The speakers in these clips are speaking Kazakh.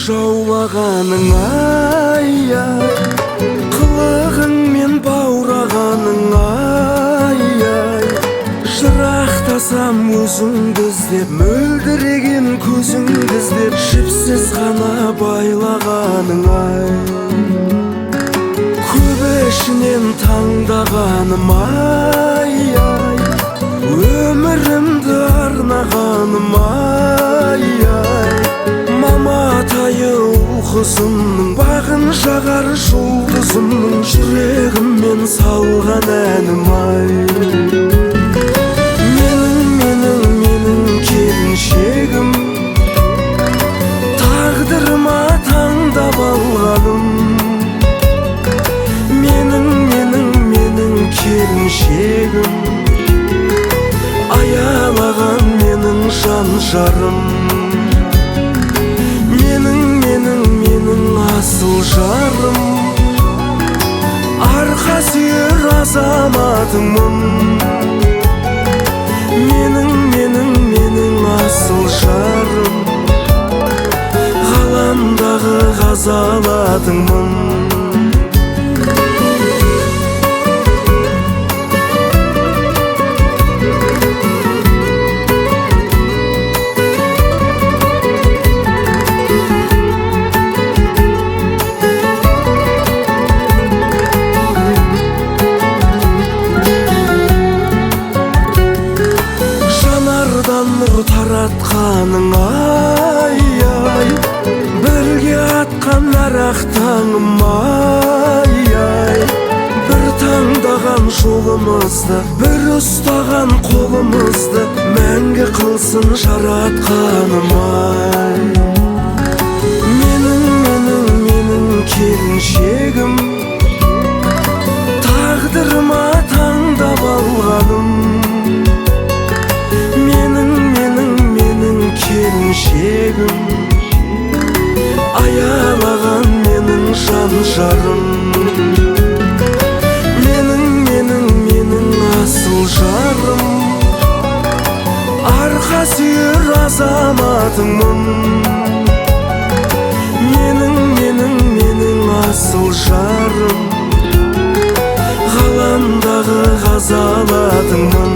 жаулағаның ай-ай, қылығыңмен баурағаның ай-ай, жырақтасам өзіңді іздеп, мөлдіреген көзіңді іздеп, жіпсіз ғана байлағаның ай, көп ішінен таңдағаным ай-ай, өмірімді арнағаным ай-ай, маматайы ұл-қызымның, бағын жағар жұлдызымның, жүрегіммен салған әнім ай, менің келіншегім, тағдырыма таңдап алғаным, менің келіншегім, аялаған менің жан жарым, менің асыл жарым, арқа сүйер азаматымын, менің асыл жарым, ғаламдағы ғазалатыңмын. Таратқаның ай-ай, бірге атқан арақ таңым ай-ай, бір таңдаған жолымызды, бір ұстаған қолымызды, мәңгі қылсын жаратқаным ай, менің келіншегім, тағдырыма таңдап алғаным, келіншегім, аялаған менің жан жарым, менің асыл жарым, арқа сүйер азаматыңмын, менің асыл жарым, ғаламдағы ғазалатыңмын.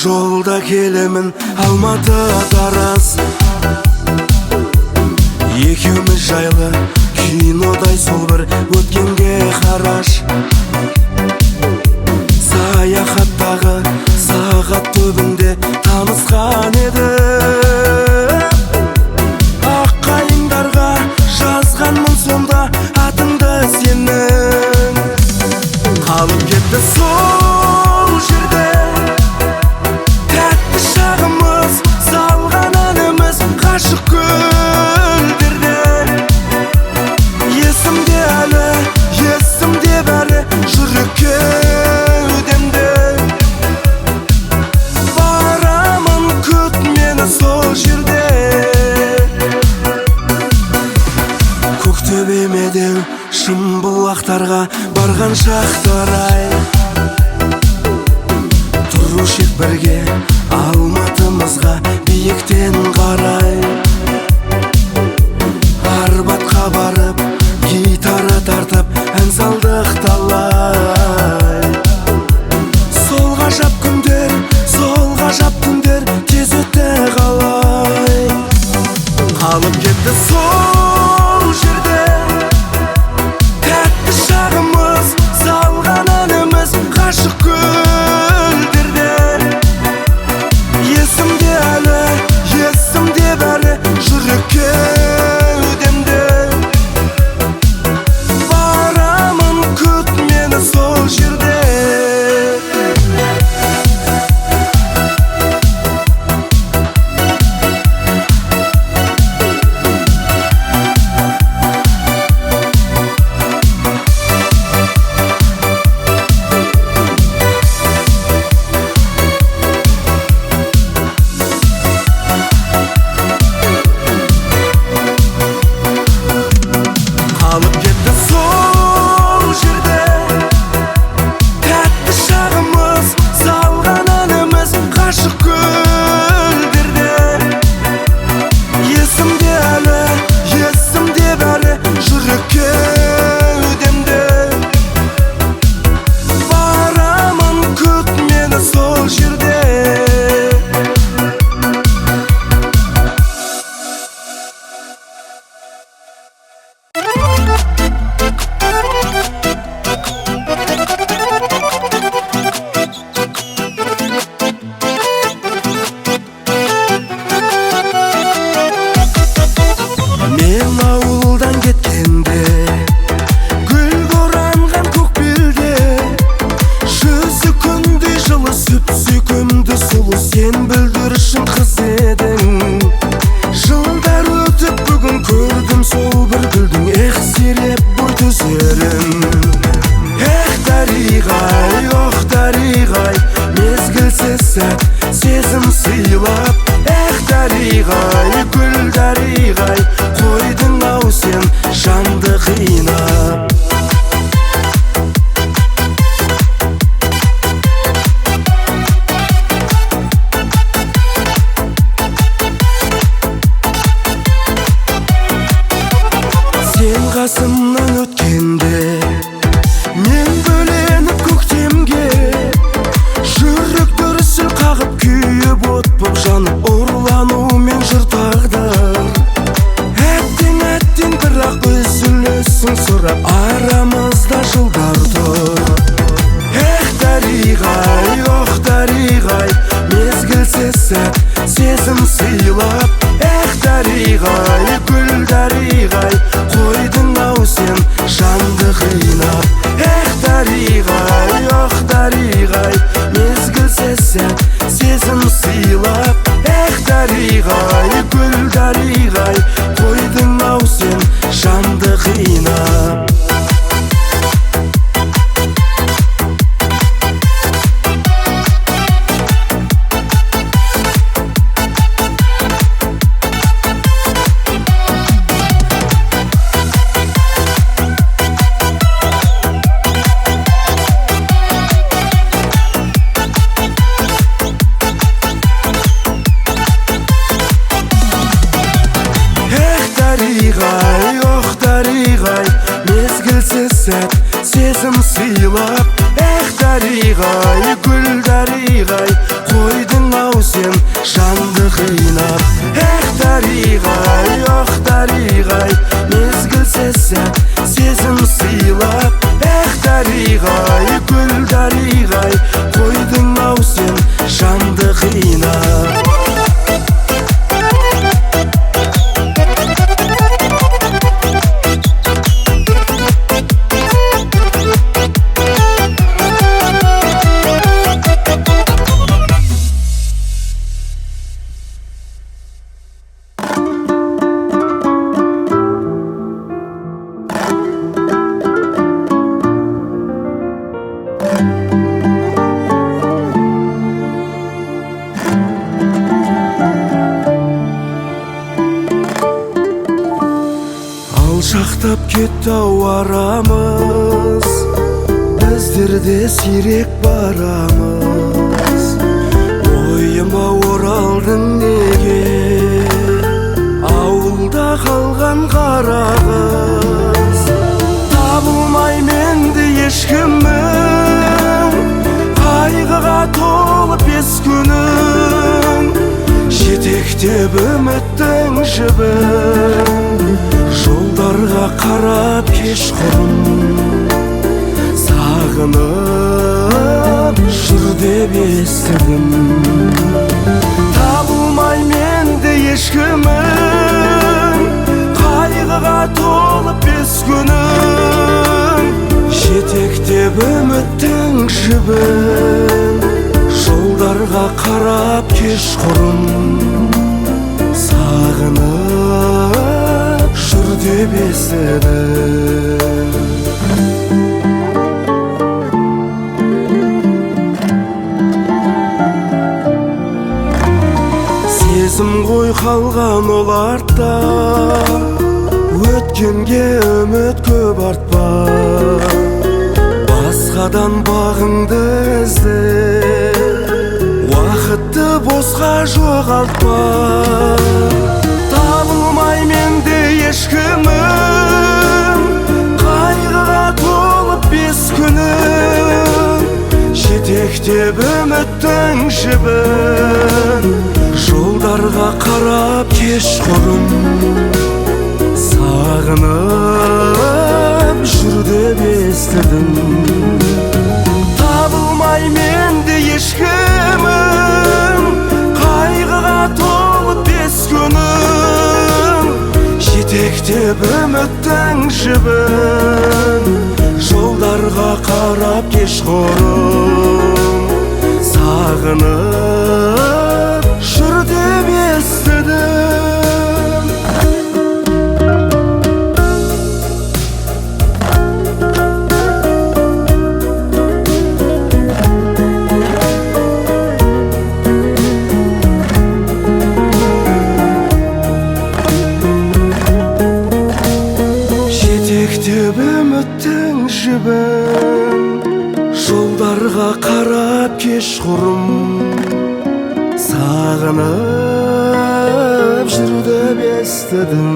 Жолда келемін Алматы Тараз, екеуміз жайлы кинодай сол бір өткенге қараш, саяхаттағы сағат түбінде танысқан еді, аққайыңдарға жазғанмын сонда атыңды сенің, қалып кетті сол жерде ғашық гүлдерде, есімде әлі, есімде бәрі, жүрек кеудемде, барамын күт мені сол жерде, көктөбемеден шымбұлақтарға барған шақтар ай, тұрушы ек бірге Алматымызға биіктен қарай, Арбатқа барып гитара тартып ән салдық талай, сол ғажап күндер тез өтті қалай, қалып кетті сол жерде тәтті шағымыз, зал сол бір гүлдің сиреп бой түзерін. Дариғай, ох дариғай, мезгілсіз сәт сезім сыйлап. Дариғай, гүл дариғай, қойдың ау сен жанды қинап. Сен қасымнан өткенде мен бөленіп көктемге, жүрек дүрсіл қағып күйіп от боп жанып ұрланумен жыр тағдыр. Әттен бірақ үзілесің сұрап арамызда жылдар тұр. Дариғай, ох дариғай, мезгілсіз сәт сезім сыйлап. Дариғай, гүл дариғай, қойдың ау сен жанды қинап. Дариғай, ох дариғай, мезгілсіз сәт сезім сыйлап. Дариғай, гүл дариғай, қойдың ау сен жанды қинап. Дариғай, ох дариғай, мезгілсіз сәт сезім сыйлап. Дариғай, гүл дариғай, қойдың ау сен жанды қинап. Дариғай, ох дариғай, мезгілсіз сәт сезім сыйлап. Дариғай, гүл дариғай, қойдың ау сен жанды қинап. Алшақтап кетті ау арамыз, біздерде сирек барамыз. Ойыма оралдың неге, ауылда қалған қара қыз. Табылмай менде ешкімің, қайғыға толы бес күнің. Жетектеп үміттің жібін, жолдарға қарап кешқұрым. Сағынып жүр деп естідім. Табылмай менде ешкімің, қайғыға толып бес күнің. Жетектеп үміттің жібін, жолдарға қарап кешқұрым. Сағынып жүр деп естідім. Сезім ғой қалған ол артта, өткенге үміт көп артпа. Басқадан бағыңды ізде, уақытты босқа жоғалтпа. Табылмай менде ешкімің, қайғыға толып бес күнің. Жетектеп үміттің жібін, жолдарға қарап кешқұрым. Сағынып жүр деп естідім. Табылмай менде ешкімің, қайғыға толып бес күнің. Жетектеп үміттің жібін, жолдарға қарап кешқұрым. Сағынып жүр деп естідім. үміттің жібін жолдарға қарап кешқұрым сағынып жүруді естідім.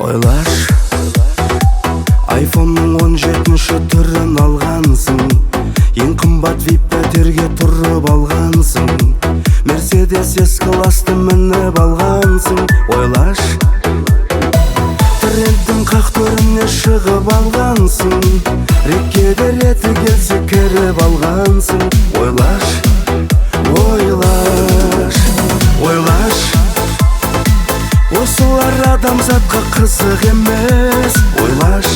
Ойлаш, айфонның 17-ші түрін алғансың, ең қымбат вип пәтерге тұрып алғансың, Мерседес S-класты мініп алғансың. Ойлаш, трендтің қақ төріне шығып алғансың, рекеде реті келсе кіріп алғансың. Ойлаш, ойлаш, ойлаш, осылар адамзатқа қызық емес. Ойлаш,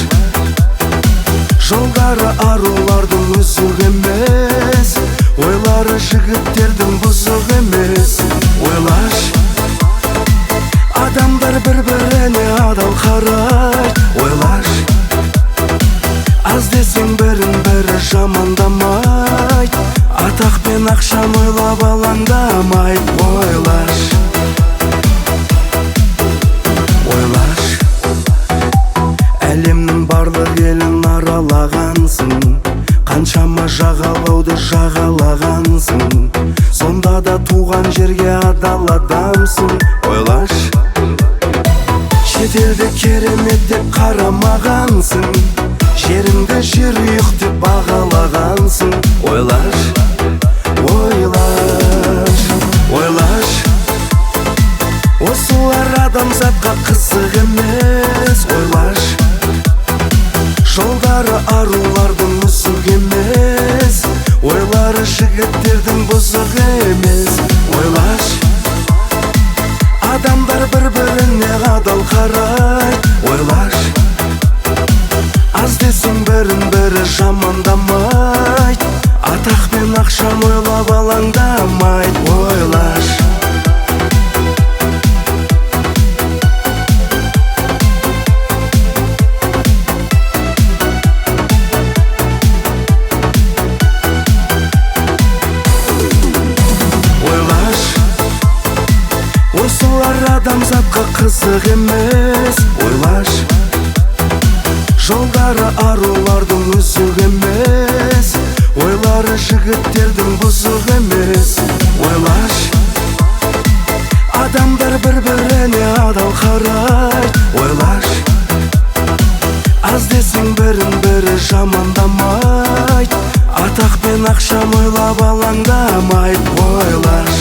жолдары арулардың үзік емес, ойлары жігіттердің бұзық емес. Ойлаш, адамдар бір-біріне адал қарайды. Ойлаш, аз десең бірін-бірі жамандамайды, атақ пен ақшаны ойлап алаңдамайды. Ойлаш, ойлаш, әлемнің барлық елін аралағансың, қаншама жағалауды жағалағансың, сонда да туған жерге адал адамсың. Ойлаш, шетелде керемет деп қарамағансың, жеріңді жерұйық деп бағалағансың. Ойлаш, ойлаш, ойлаш, осылар адамзатқа қызық емес. Ойлаш, жолдары арулардың үзік емес, ойлары жігіттердің бұзық емес. Ойлаш, адамдар бір-біріне адал қарайды. Ойлаш, аз десең бірін-бірі жамандамайды, атақ пен ақшаны ойлап алаңдамайды. Ойлаш, осылар адамзатқа қызық емес. Ойлаш, жолдары арулардың үзік емес, ойлары жігіттердің бұзық емес. Ойлаш, адамдар бір-біріне адал қарайды. Ойлаш, аз десең бірін-бірі жамандамайды, атақ пен ақшаны ойлап алаңдамайды. Ойлаш,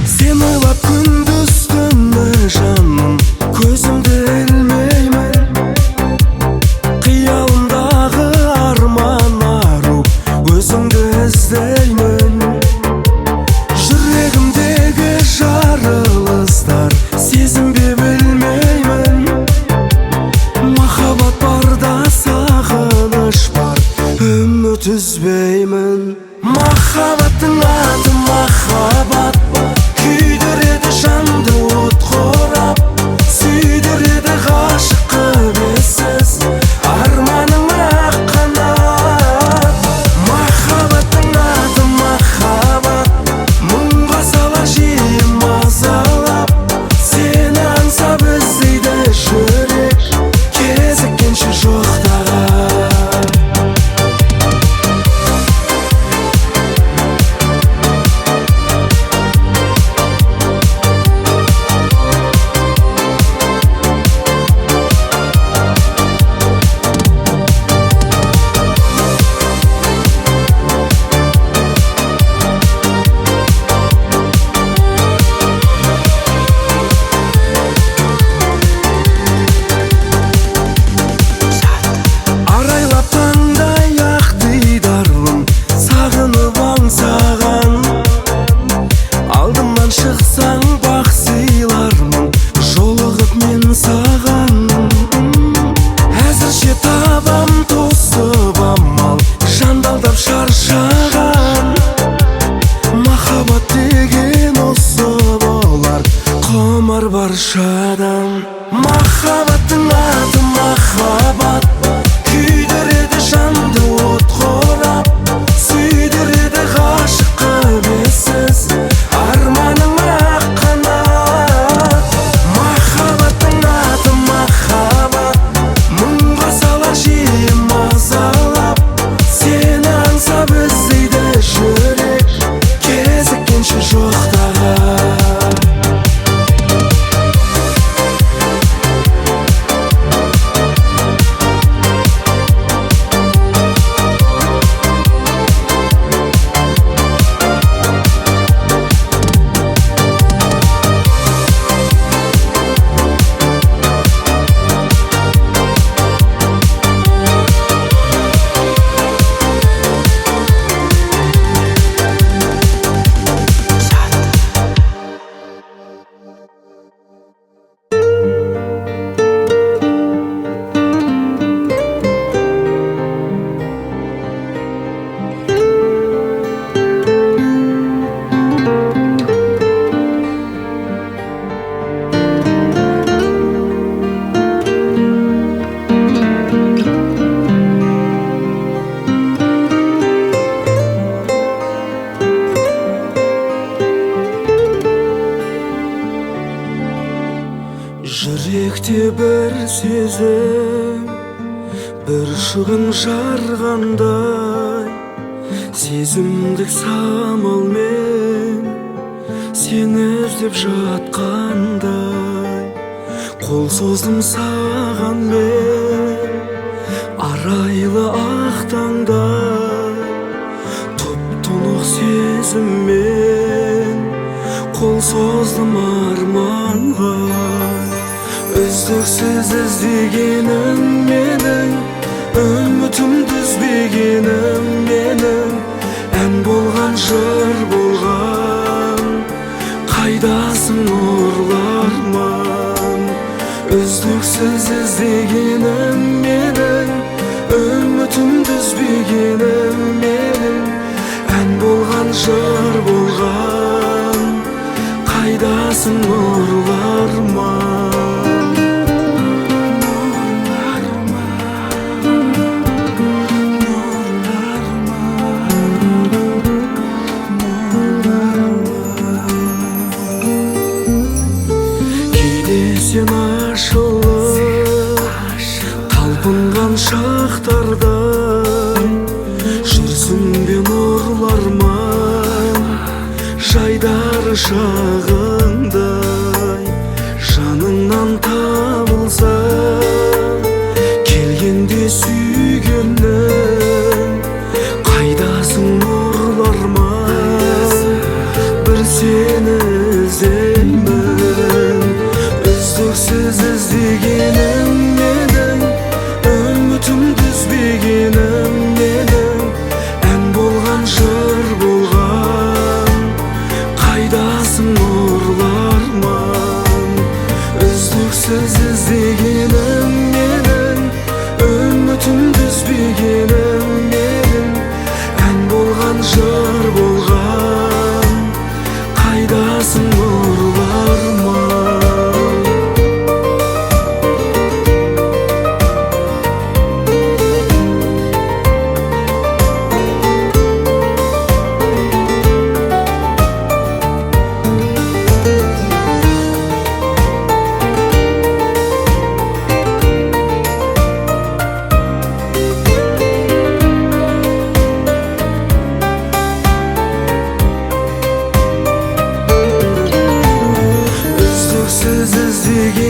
сен ойлап күндіз түні жаным, көз бар баршадан. Махаббаттың аты махаббат, күйдіреді жанды от қорап, сүйдіреді ғашыққа бессіз арманың ақ қанат. Махаббаттың аты махаббат, мұңға салар жиі мазалап, сені аңсап іздейді жүрек, кезіккенше жоқтаған. Жүректе бір сезім, бір шығын жарғандай, сезімдік самалмен сені іздеп жатқандай. Қол создым саған мен арайлы ақ таңдай, тұп-тұнық сезіммен қол создым арманға. Үздіксіз іздегенім менің, үмітімді үзбегенім менің, ән болған жыр болған, қайдасың нұрлы арман. Үздіксіз іздегенім менің, үмітімді үзбегенім менің, ән болған жыр болған, қайдасың нұрлы арман. Сен ашылып талпынған шақтарда, жүрсің бе нұрлы арман, жайдар шағыңдай. Жаныңнан табылса келгенде сүйгенім, қайдасың нұрлы арман, бір сені іздеймін. Үздіксіз іздегенім менің, үмітімді үзбегенім менің, ән болған жыр болған, қайдасың нұрлы арман. Үздіксіз іздегенім менің, үмітімді үзбегенім менің, ән болған жыр болған, қайдасың нұрлы арман. Üzdüksüz izleyeceğim.